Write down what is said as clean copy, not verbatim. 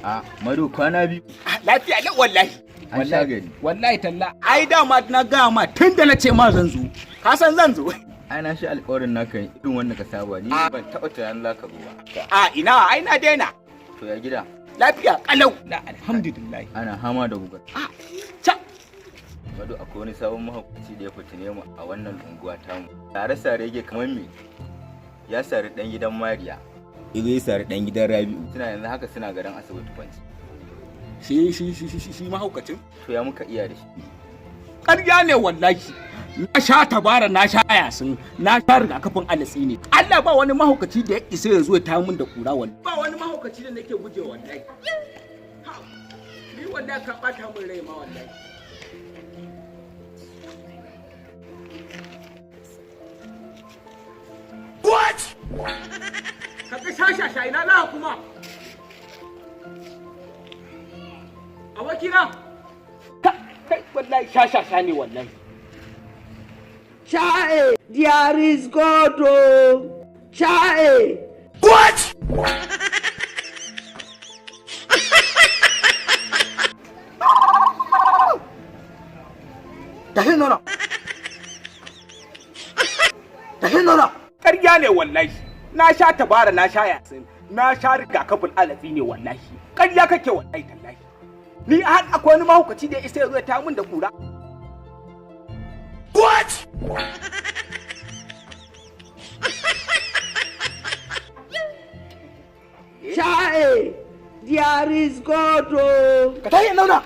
A mado kwana biyu. Lafiya ne wallahi. An sha gari. Wallahi talla. Ai dama na ga ma tun da na ce ma zan zo. Ka san zan zo. Ai na shi alƙawarin naka irin wanda ka saba ni ban taɓa tunanin za ka zo ba. A ina ai na daina. To ya gida. Lafiya kalau. Alhamdulillah. Ana hama da gugar. Ca. Mado akwai wani sabon mahaukaci da ya fitine mu a wannan unguwa tamu. Sare-sare yake kamar me? Ya sari dan gidan Mariya. Izo ya sari dan gidan Rabi'u. Suna yanzu haka suna garin asibiti kwanci. Shi mahaukacin? To ya muka iya da shi. Ƙarya ne wallahi. Na sha tabara na sha yasin na sha rigakafin alatsi ne. Allah ba wani mahaukaci da ya isa ya zo ya tayi min da kura wallahi. Ba wani mahaukaci da nake guje wallahi. Ni wallahi ka bata min rai ma wallahi. What? Kaga shashasha ina za kuma? Abokina? Kai wallahi shashasha ne wallahi. Chae, there is God. Chae. What? Tahin nona. Tahin nona. Ƙarya ne wallahi. Na sha tabara na sha yasin. Na sha rigakafin alatsi ne wallahi. Ƙarya kake wallahi tallahi. Ni har akwai wani mahaukaci da isa ya zo ya ta min da kura. What? Chae, there is God. Ka tayi nauna.